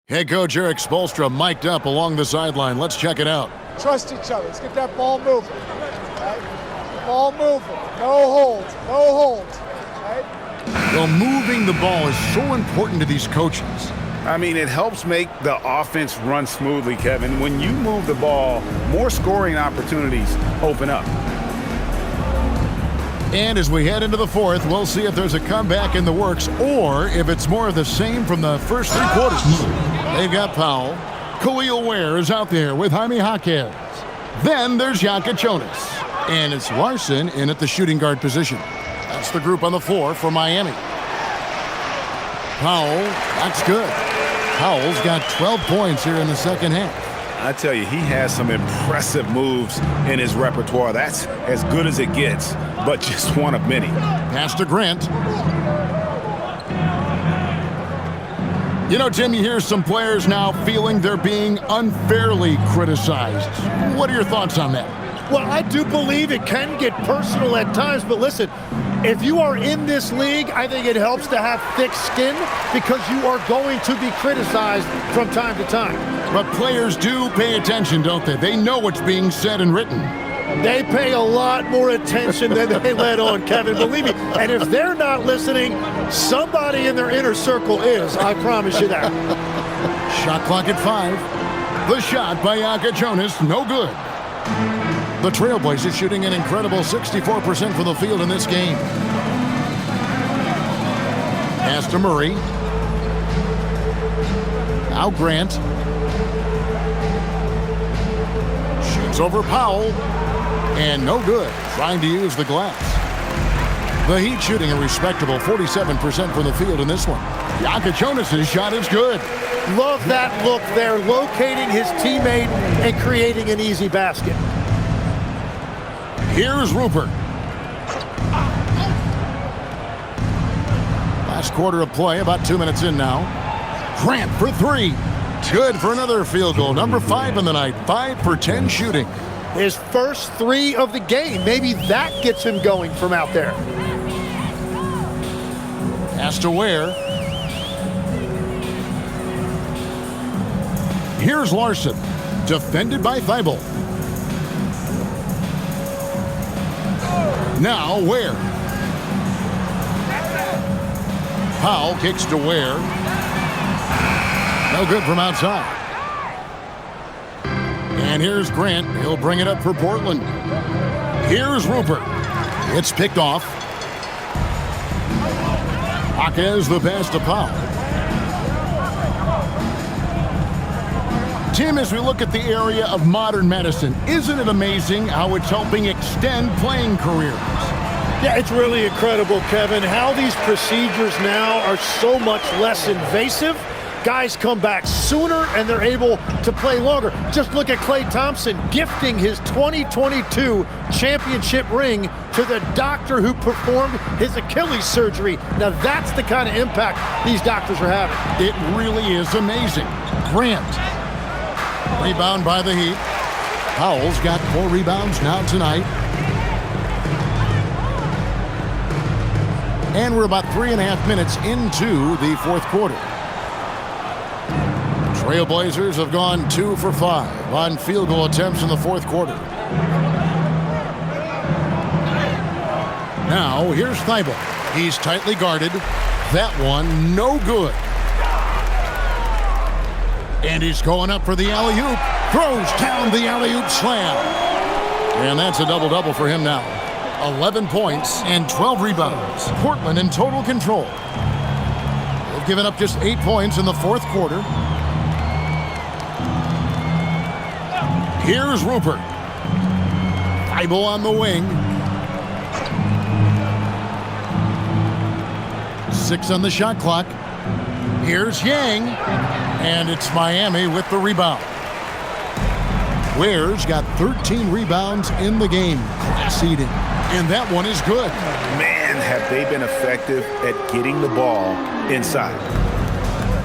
Head coach Eric Spoelstra mic'd up along the sideline. Let's check it out. Trust each other. Let's get that ball moving. Right? Ball moving. No holds. No holds. Right? Well, moving the ball is so important to these coaches. I mean, it helps make the offense run smoothly, Kevin. When you move the ball, more scoring opportunities open up. And as we head into the fourth, we'll see if there's a comeback in the works or if it's more of the same from the first 3 quarters. They've got Powell. Khalil Ware is out there with Jaime Jaquez. Then there's Jonas. And it's Larson in at the shooting guard position. That's the group on the floor for Miami. Powell, that's good. Powell's got 12 points here in the second half. I tell you, he has some impressive moves in his repertoire. That's as good as it gets, but just one of many. Pass to Grant. You know, Tim, you hear some players now feeling they're being unfairly criticized. What are your thoughts on that? Well, I do believe it can get personal at times, but listen, if you are in this league, I think it helps to have thick skin because you are going to be criticized from time to time. But players do pay attention, don't they? They know what's being said and written. They pay a lot more attention than they let on, Kevin, believe me. And if they're not listening, somebody in their inner circle is. I promise you that. Shot clock at 5. The shot by Jonas, no good. The Trailblazers shooting an incredible 64% from the field in this game. Pass to Murray. Now Grant. Shoots over Powell. And no good. Trying to use the glass. The Heat shooting a respectable 47% from the field in this one. Jonas' shot is good. Love that look there, locating his teammate and creating an easy basket. Here's Rupert. Last quarter of play, about 2 minutes in now. Grant for 3. Good for another field goal. Number 5 in the night. 5 for 10 shooting. His first 3 of the game. Maybe that gets him going from out there. Pass to Ware. Here's Larson. Defended by Thibault. Now Ware. Powell kicks to Ware. No good from outside. And here's Grant. He'll bring it up for Portland. Here's Rupert. It's picked off. Jaquez the pass to Powell. Tim, as we look at the area of modern medicine, isn't it amazing how it's helping extend playing careers? Yeah, it's really incredible, Kevin, how these procedures now are so much less invasive. Guys come back sooner and they're able to play longer. Just look at Klay Thompson gifting his 2022 championship ring to the doctor who performed his Achilles surgery. Now that's the kind of impact these doctors are having. It really is amazing. Grant. Rebound by the Heat. Powell's got 4 rebounds now tonight. And we're about 3.5 minutes into the fourth quarter. Trailblazers have gone 2 for 5 on field goal attempts in the fourth quarter. Now, here's Thibault. He's tightly guarded. That one, no good. And he's going up for the alley-oop. Throws down the alley-oop slam. And that's a double-double for him now. 11 points and 12 rebounds. Portland in total control. They've given up just 8 points in the fourth quarter. Here's Rupert. Thibault on the wing. 6 on the shot clock. Here's Yang. And it's Miami with the rebound. Ware's got 13 rebounds in the game. Class eating. And that one is good. Man, have they been effective at getting the ball inside.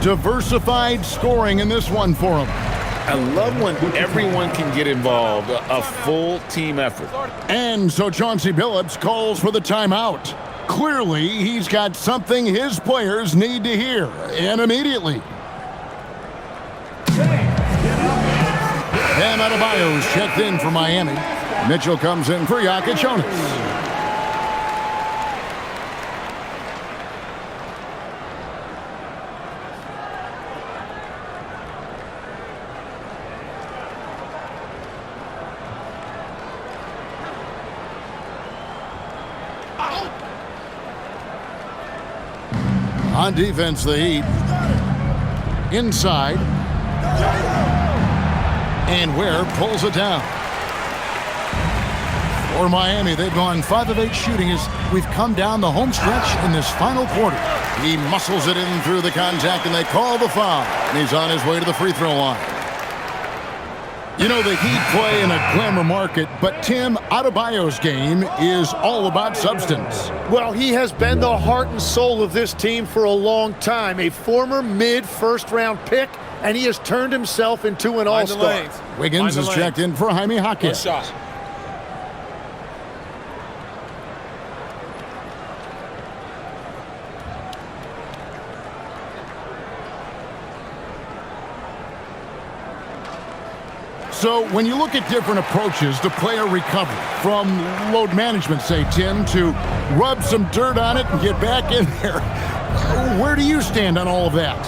Diversified scoring in this one for them. I love when everyone can get involved, a full team effort. And so Chauncey Billups calls for the timeout. Clearly, he's got something his players need to hear, and immediately. Bam Adebayo's checked in for Miami. Mitchell comes in for Jonas. On defense, the Heat. Inside. And Ware pulls it down. For Miami, they've gone 5 of 8 shooting as we've come down the home stretch in this final quarter. He muscles it in through the contact, and they call the foul. And he's on his way to the free throw line. You know, the Heat play in a glamour market, but Tim, Adebayo's game is all about substance. Well, he has been the heart and soul of this team for a long time. A former mid-first-round pick, and he has turned himself into an all-star. Wiggins is checked in for Jaime Jaquez. Good shot. So when you look at different approaches to player recovery, from load management, say, Tim, to rub some dirt on it and get back in there, where do you stand on all of that?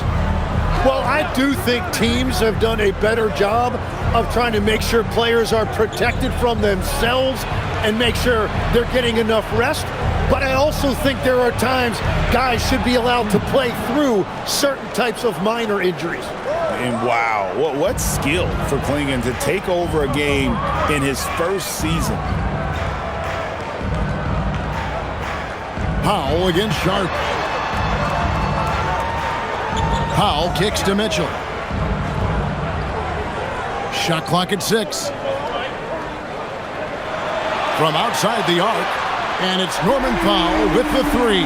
Well, I do think teams have done a better job of trying to make sure players are protected from themselves and make sure they're getting enough rest. But I also think there are times guys should be allowed to play through certain types of minor injuries. And wow, what skill for Klingon to take over a game in his first season. Powell against Sharp. Powell kicks to Mitchell. Shot clock at 6. From outside the arc, and it's Norman Powell with the 3.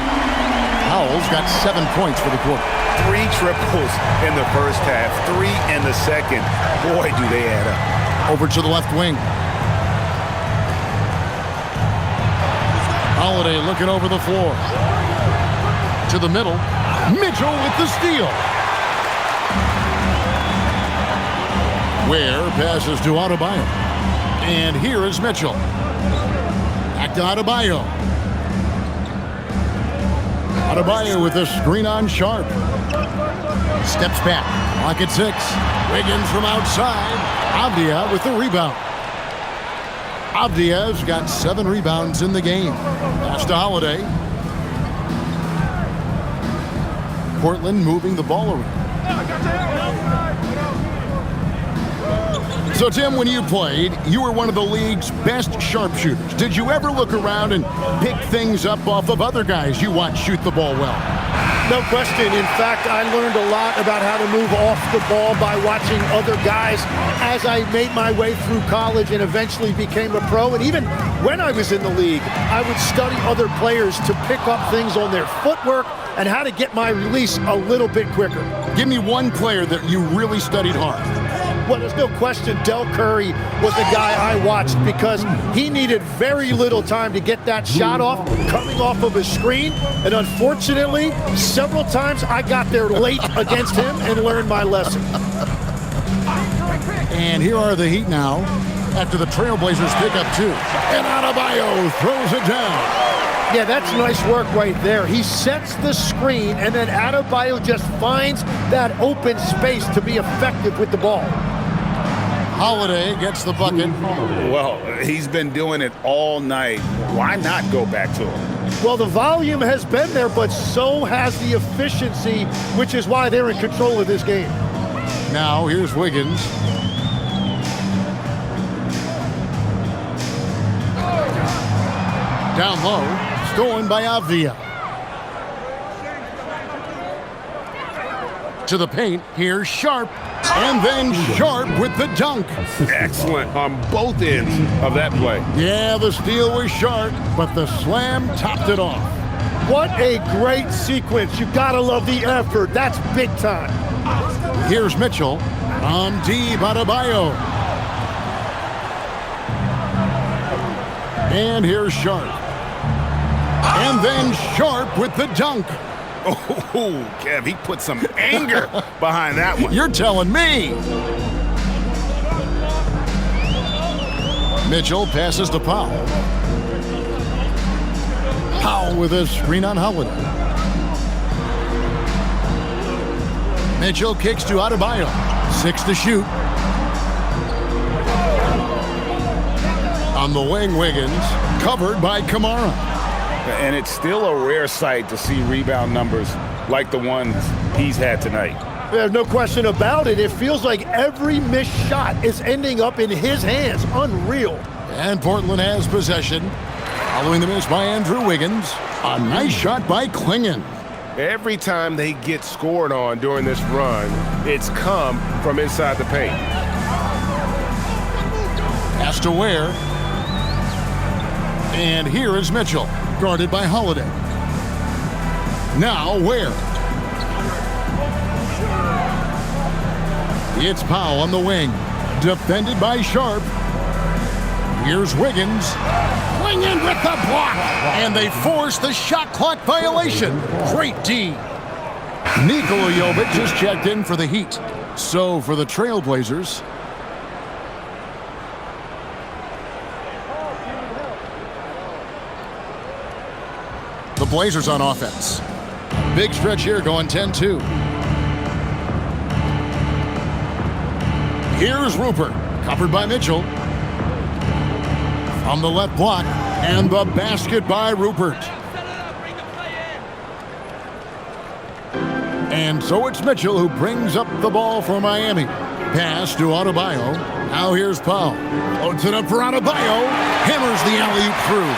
Powell's got 7 points for the quarter. 3 triples in the first half, 3 in the second. Boy, do they add up. Over to the left wing. Holiday looking over the floor. To the middle. Mitchell with the steal. Ware passes to Adebayo. And here is Mitchell. Back to Adebayo. Adebayo with a screen on Sharp. Steps back. Clock at 6. Wiggins from outside. Avdia with the rebound. Avdia's got 7 rebounds in the game. Pass to Holiday. Portland moving the ball around. So, Tim, when you played, you were one of the league's best sharpshooters. Did you ever look around and pick things up off of other guys you watch shoot the ball well? No question. In fact, I learned a lot about how to move off the ball by watching other guys as I made my way through college and eventually became a pro. And even when I was in the league, I would study other players to pick up things on their footwork and how to get my release a little bit quicker. Give me one player that you really studied hard. Well, there's no question Del Curry was the guy I watched because he needed very little time to get that shot off, coming off of his screen. And unfortunately, several times I got there late against him and learned my lesson. And here are the Heat now after the Trailblazers pick up 2. And Adebayo throws it down. Yeah, that's nice work right there. He sets the screen, and then Adebayo just finds that open space to be effective with the ball. Holiday gets the bucket. Well, he's been doing it all night. Why not go back to him? Well, the volume has been there, but so has the efficiency, which is why they're in control of this game. Now, here's Wiggins. Down low. Stolen by Avdia. To the paint, here's Sharp, and then Sharp with the dunk. Excellent on both ends of that play. Yeah, the steal was Sharp, but the slam topped it off. What a great sequence. You gotta love the effort. That's big time. Here's Mitchell on D. Adebayo. And here's Sharp. And then Sharp with the dunk. Oh, Kev, he put some anger behind that one. You're telling me. Mitchell passes to Powell. Powell with a screen on Holiday. Mitchell kicks to Adebayo. 6 to shoot. On the wing, Wiggins, covered by Kamara. And it's still a rare sight to see rebound numbers like the ones he's had tonight. There's no question about it. It feels like every missed shot is ending up in his hands. Unreal. And Portland has possession. Following the miss by Andrew Wiggins. A nice shot by Klingon. Every time they get scored on during this run, it's come from inside the paint. Has to Ware. And here is Mitchell, guarded by Holiday. Now Ware. It's Powell on the wing, defended by Sharp. Here's Wiggins. Klingon with the block. And they force the shot clock violation. Great D. Nikola Jovic just checked in for the Heat. So for the Trailblazers, the Blazers on offense. Big stretch here going 10-2. Here's Rupert, covered by Mitchell. From the left block, and the basket by Rupert. And so it's Mitchell who brings up the ball for Miami. Pass to Adebayo. Now here's Powell. Floats it up for Adebayo. Hammers the alley-oop through.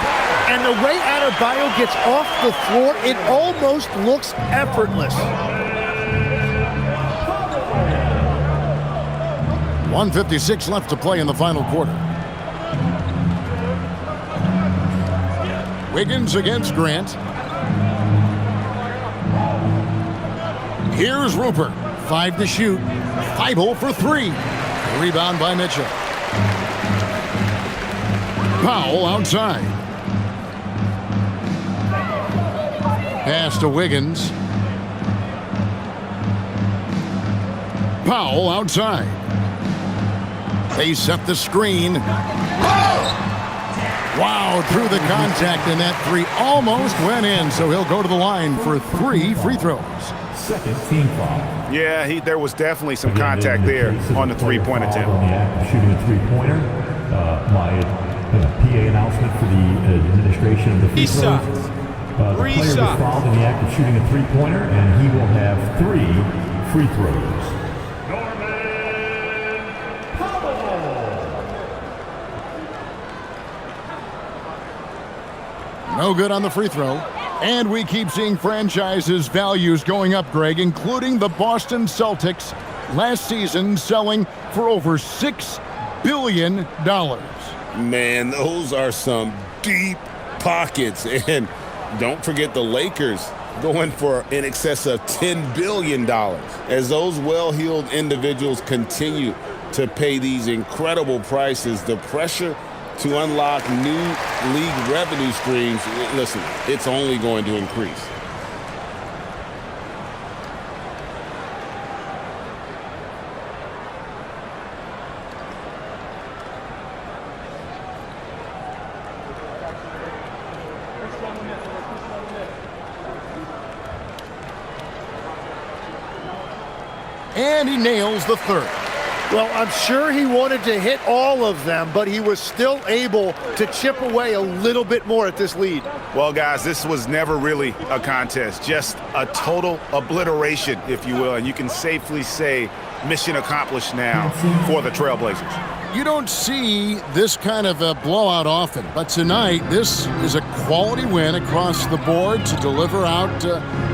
And the way Adebayo gets off the floor, it almost looks effortless. 1:56 left to play in the final quarter. Wiggins against Grant. Here's Rupert. 5 to shoot. Feibel for 3. Rebound by Mitchell. Powell outside. Pass to Wiggins. Powell outside. They set the screen. Wow, through the contact, and that 3 almost went in, so he'll go to the line for 3 free throws. Second team foul. Yeah, there was definitely some contact there on the three-point attempt. On the act of shooting a three-pointer. My PA announcement for the administration of the free throws. The player was fouled in the act of shooting a three-pointer, and he will have 3 free throws. No good on the free throw. And we keep seeing franchises' values going up, Greg, including the Boston Celtics last season selling for over $6 billion. Man, those are some deep pockets. And don't forget the Lakers going for in excess of $10 billion as those well-heeled individuals continue to pay these incredible prices. The pressure to unlock new league revenue streams, listen, it's only going to increase. And he nails the third. Well, I'm sure he wanted to hit all of them, but he was still able to chip away a little bit more at this lead. Well, guys, this was never really a contest, just a total obliteration, if you will, and you can safely say mission accomplished now for the Trailblazers. You don't see this kind of a blowout often, but tonight this is a quality win across the board to deliver out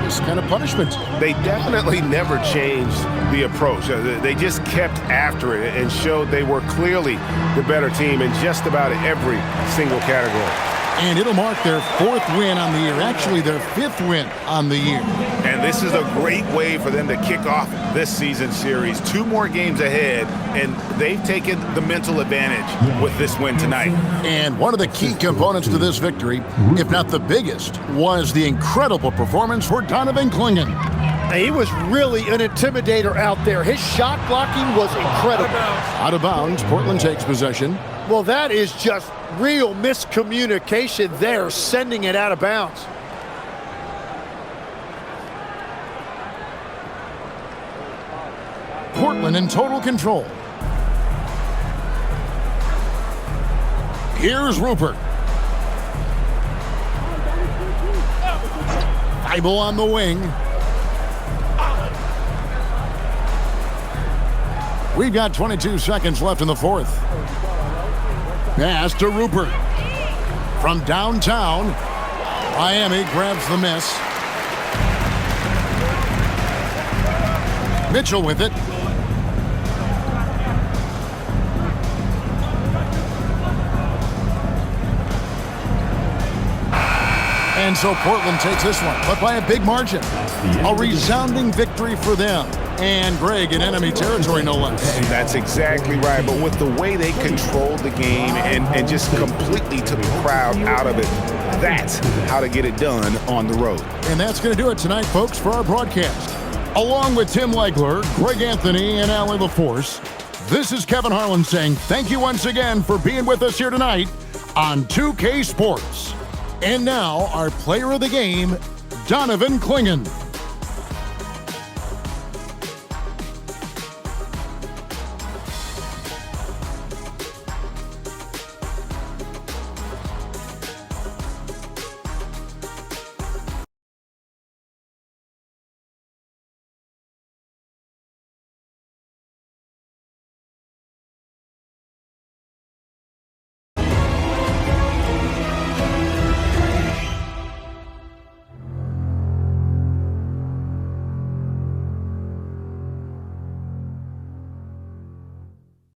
this kind of punishment. They definitely never changed the approach. They just kept after it and showed they were clearly the better team in just about every single category. And it'll mark their 4th win on the year, actually their 5th win on the year. And this is a great way for them to kick off this season series. 2 more games ahead, and they've taken the mental advantage with this win tonight. And one of the key components to this victory, if not the biggest, was the incredible performance for Donovan Clingan. He was really an intimidator out there. His shot blocking was incredible. Out of bounds, Portland takes possession. Well, that is just real miscommunication there, sending it out of bounds. Portland in total control. Here's Rupert. Thibault on the wing. We've got 22 seconds left in the 4th. Pass to Rupert. From downtown, Miami grabs the miss. Mitchell with it. And so Portland takes this one, but by a big margin. A resounding victory for them. And Greg in enemy territory, no less. That's exactly right. But with the way they controlled the game and just completely took the crowd out of it, that's how to get it done on the road. And that's going to do it tonight, folks, for our broadcast. Along with Tim Legler, Greg Anthony, and Allie LaForce, this is Kevin Harlan saying thank you once again for being with us here tonight on 2K Sports. And now, our player of the game, Donovan Clingan.